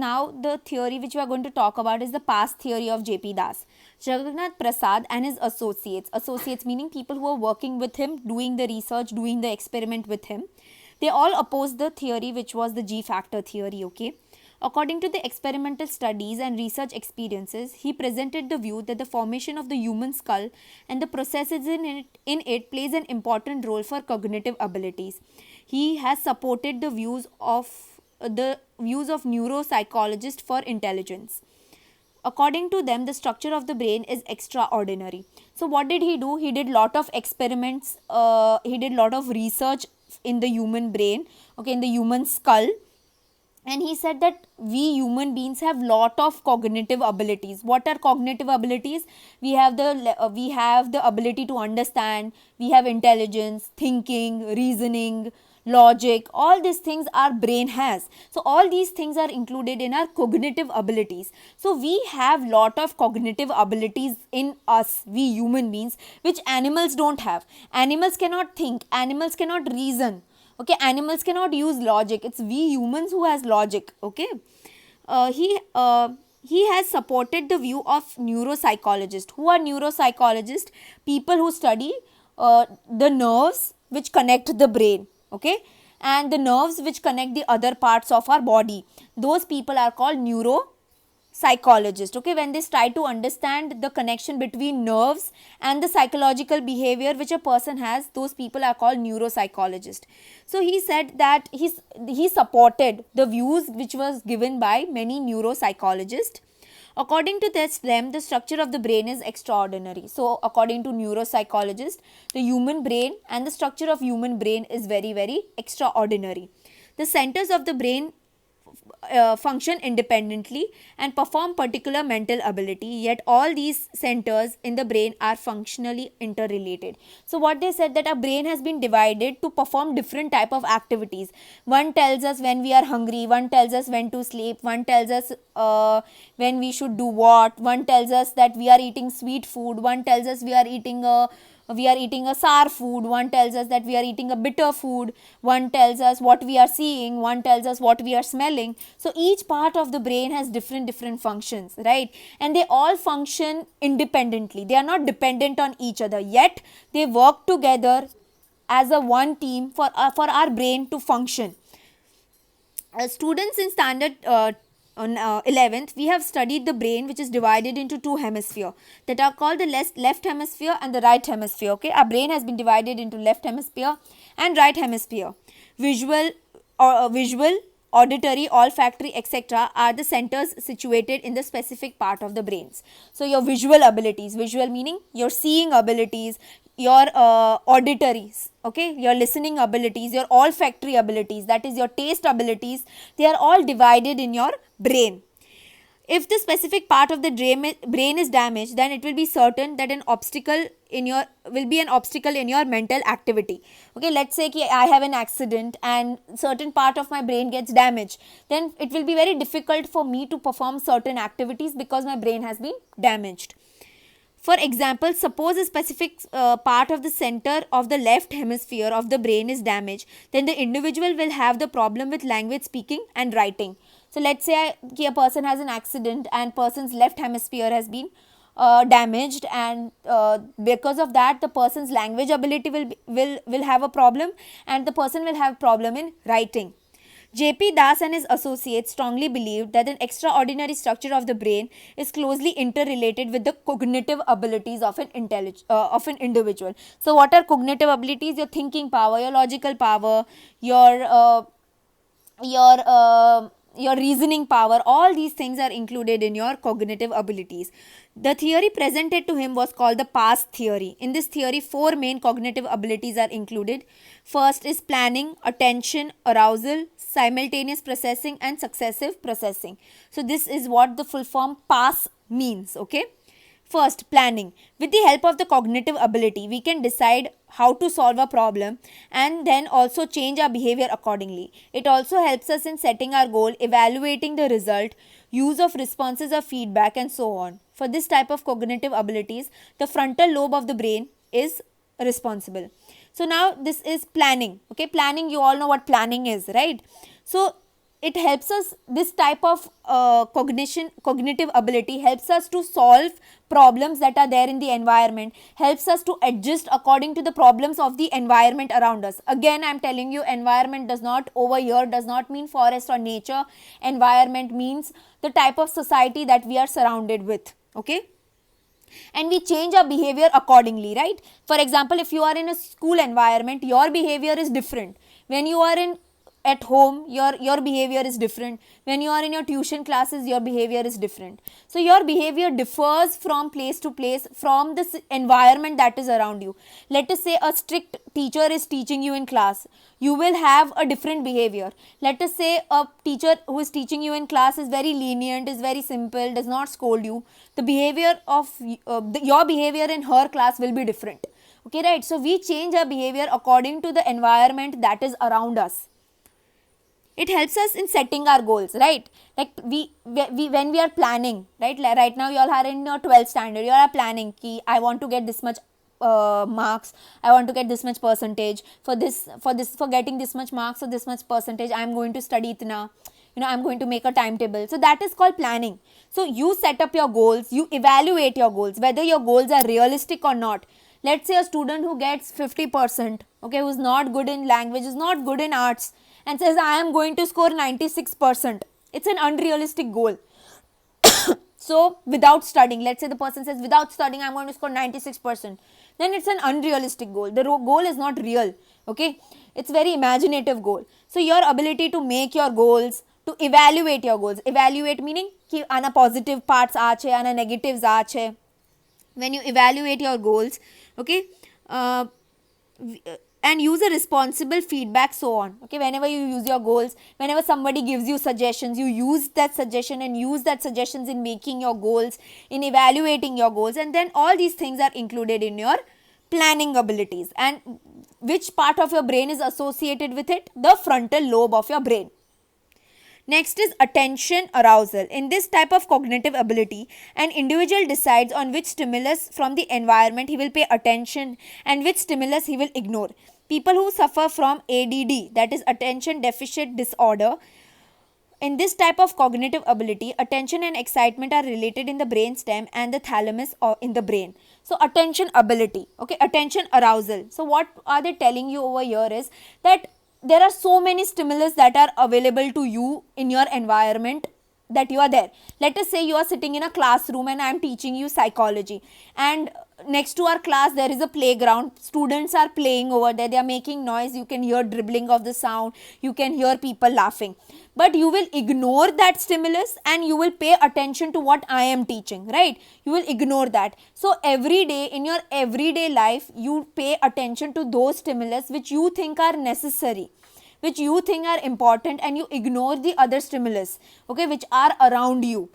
now the theory which we are going to talk about is the past theory of J.P. Das. Jagannath Prasad and his associates meaning people who are working with him, doing the research, doing the experiment with him, they all opposed the theory which was the G factor theory, okay. According to the experimental studies and research experiences, he presented the view that the formation of the human skull and the processes in it plays an important role for cognitive abilities. He has supported the views of neuropsychologists for intelligence. According to them, the structure of the brain is extraordinary. So what did he do? He did lot of experiments, he did lot of research in the human brain, okay, in the human skull, and he said that we human beings have lot of cognitive abilities. What are cognitive abilities? We have the ability to understand, we have intelligence, thinking, reasoning, logic, all these things our brain has. So all these things are included in our cognitive abilities. So we have lot of cognitive abilities in us, we human beings, which animals don't have. Animals cannot think, animals cannot reason, okay, animals cannot use logic. It's we humans who has logic, okay. He has supported the view of neuropsychologists. Who are neuropsychologists? People who study the nerves which connect the brain, okay, and the nerves which connect the other parts of our body. Those people are called neuropsychologists, okay. When they try to understand the connection between nerves and the psychological behavior which a person has, those people are called neuropsychologists. So he said that he supported the views which was given by many neuropsychologists. According to them, the structure of the brain is extraordinary. So according to neuropsychologists, the human brain and the structure of human brain is very, very extraordinary. The centers of the brain function independently and perform particular mental ability, yet all these centers in the brain are functionally interrelated. So what they said, that our brain has been divided to perform different type of activities. One tells us when we are hungry, one tells us when to sleep, one tells us when we should do what, one tells us that we are eating sweet food, one tells us we are eating a sour food, one tells us that we are eating a bitter food, one tells us what we are seeing, one tells us what we are smelling. So each part of the brain has different functions, right? And they all function independently. They are not dependent on each other, yet they work together as a one team for our brain to function. Students in standard on 11th, we have studied the brain, which is divided into two hemispheres that are called the left hemisphere and the right hemisphere, okay. Our brain has been divided into left hemisphere and right hemisphere. Visual, auditory, olfactory, etc. are the centers situated in the specific part of the brains. So your visual abilities, visual meaning your seeing abilities, your auditories, okay, your listening abilities, your olfactory abilities, that is your taste abilities, they are all divided in your brain. If the specific part of the brain is damaged, then it will be certain that an obstacle in your mental activity. Okay, let's say I have an accident and certain part of my brain gets damaged, then it will be very difficult for me to perform certain activities because my brain has been damaged. For example, suppose a specific part of the center of the left hemisphere of the brain is damaged, then the individual will have the problem with language speaking and writing. So let's say a person has an accident and person's left hemisphere has been damaged, and because of that the person's language ability will have a problem, and the person will have problem in writing. J.P. Das and his associates strongly believed that an extraordinary structure of the brain is closely interrelated with the cognitive abilities of an individual. So what are cognitive abilities? Your thinking power, your logical power, your reasoning power, all these things are included in your cognitive abilities. The theory presented to him was called the past theory. In this theory, four main cognitive abilities are included. First is planning, attention, arousal, simultaneous processing and successive processing. So this is what the full form PASS means, okay. First, planning. With the help of the cognitive ability, we can decide how to solve a problem and then also change our behavior accordingly. It also helps us in setting our goal, evaluating the result, use of responses or feedback, and so on. For this type of cognitive abilities, the frontal lobe of the brain is responsible. So now this is planning, okay. Planning, you all know what planning is, right? So it helps us, this type of cognitive ability helps us to solve problems that are there in the environment, helps us to adjust according to the problems of the environment around us. Again, I'm telling you, environment does not, over here, does not mean forest or nature. Environment means the type of society that we are surrounded with. Okay, and we change our behavior accordingly, right? For example, if you are in a school environment, your behavior is different. When you are in at home, your behavior is different. When you are in your tuition classes, your behavior is different. So your behavior differs from place to place, from this environment that is around you. Let us say a strict teacher is teaching you in class, you will have a different behavior. Let us say a teacher who is teaching you in class is very lenient, is very simple, does not scold you. The behavior of your behavior in her class will be different. Okay, right? So we change our behavior according to the environment that is around us. It helps us in setting our goals, right? Like we when we are planning, right? Like right now you all are in your 12th standard, you all are planning ki I want to get this much marks, I want to get this much percentage, for getting this much marks or this much percentage, I am going to study itna, I'm going to make a timetable. So that is called planning. So you set up your goals, you evaluate your goals, whether your goals are realistic or not. Let's say a student who gets 50%, okay, who's not good in language, is not good in arts, and says I am going to score 96%. It's an unrealistic goal. So without studying, let's say the person says without studying I am going to score 96%. Then it's an unrealistic goal. The goal is not real. Okay, it's very imaginative goal. So your ability to make your goals, to evaluate your goals. Evaluate meaning ki ana positive parts aache, ana negatives aache. When you evaluate your goals, okay, and use a responsible feedback, so on. Okay, whenever you use your goals, whenever somebody gives you suggestions, you use that suggestion and use that suggestions in making your goals, in evaluating your goals, and then all these things are included in your planning abilities. And which part of your brain is associated with it? The frontal lobe of your brain. Next is attention arousal. In this type of cognitive ability, an individual decides on which stimulus from the environment he will pay attention and which stimulus he will ignore. People who suffer from ADD, that is attention deficit disorder, in this type of cognitive ability, attention and excitement are related in the brainstem and the thalamus or in the brain. So attention ability, okay, attention arousal. So what are they telling you over here is that there are so many stimulus that are available to you in your environment that you are there. Let us say you are sitting in a classroom and I am teaching you psychology, and next to our class there is a playground, students are playing over there, they are making noise, you can hear dribbling of the sound, you can hear people laughing, but you will ignore that stimulus and you will pay attention to what I am teaching, right? You will ignore that. So every day in your everyday life you pay attention to those stimulus which you think are necessary, which you think are important, and you ignore the other stimulus, okay, which are around you.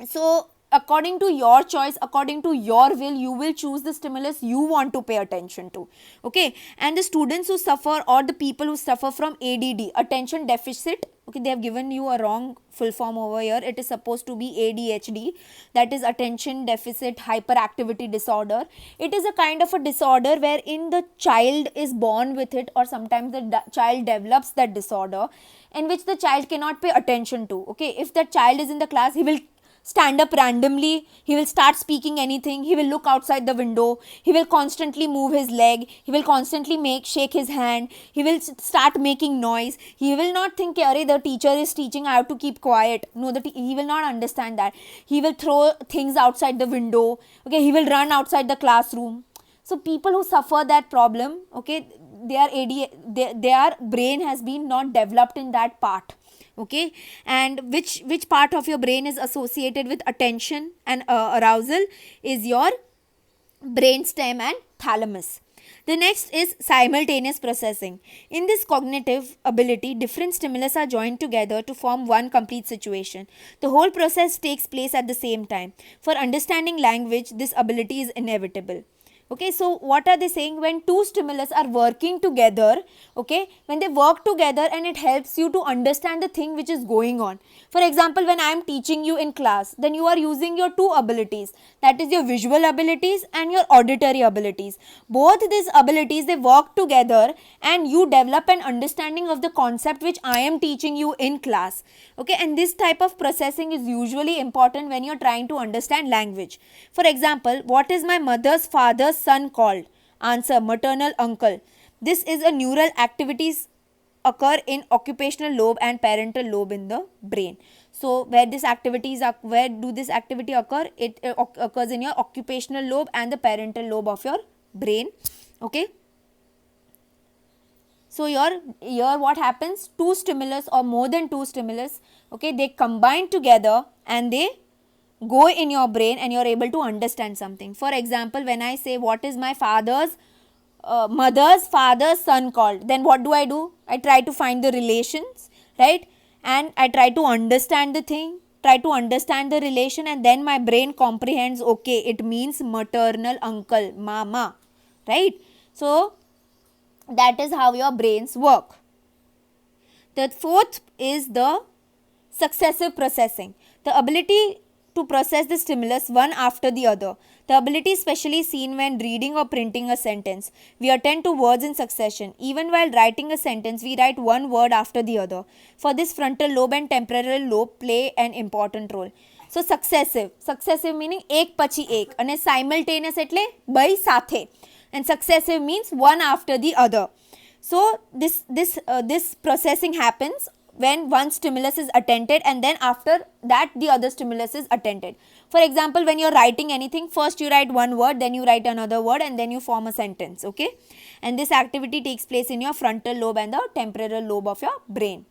So according to your choice, according to your will, you will choose the stimulus you want to pay attention to. Okay, and the students who suffer, or the people who suffer from ADD, attention deficit, okay, they have given you a wrong full form over here. It is supposed to be ADHD, that is attention deficit hyperactivity disorder. It is a kind of a disorder wherein the child is born with it, or sometimes the child develops that disorder, in which the child cannot pay attention to. Okay, if that child is in the class, he will stand up randomly, he will start speaking anything, he will look outside the window, he will constantly move his leg, he will constantly shake his hand, he will start making noise, he will not think the teacher is teaching, I have to keep quiet. No, he will not understand that. He will throw things outside the window, okay, he will run outside the classroom. So people who suffer that problem, okay, their brain has been not developed in that part. Okay, and which part of your brain is associated with attention and arousal is your brainstem and thalamus. The next is simultaneous processing. In this cognitive ability, different stimulus are joined together to form one complete situation. The whole process takes place at the same time. For understanding language, this ability is inevitable. Okay, so what are they saying? When two stimulus are working together, okay, when they work together and it helps you to understand the thing which is going on. For example, when I am teaching you in class, then you are using your two abilities, that is your visual abilities and your auditory abilities. Both these abilities, they work together and you develop an understanding of the concept which I am teaching you in class. Okay, and this type of processing is usually important when you are trying to understand language. For example, what is my mother's father's son called? Answer, maternal uncle. This is a neural activities occur in occupational lobe and parental lobe in the brain. So where where do this activity occur? It occurs in your occupational lobe and the parental lobe of your brain. Okay. So here what happens? Two stimulus or more than two stimulus, okay, they combine together and they go in your brain and you are able to understand something. For example, when I say what is my mother's father's son called, then what do? I try to find the relations, right? And I try to understand the thing, try to understand the relation, and then my brain comprehends, okay, it means maternal uncle, mama, right? So that is how your brains work. The fourth is the successive processing, the ability to process the stimulus one after the other. The ability is especially seen when reading or printing a sentence. We attend to words in succession. Even while writing a sentence, we write one word after the other. For this, frontal lobe and temporal lobe play an important role. So successive meaning એક પછી એક અને simultaneous એટલે by સાથે, and successive means one after the other. So this processing happens when one stimulus is attended and then after that the other stimulus is attended. For example, when you are writing anything, first you write one word, then you write another word, and then you form a sentence. Okay, and this activity takes place in your frontal lobe and the temporal lobe of your brain.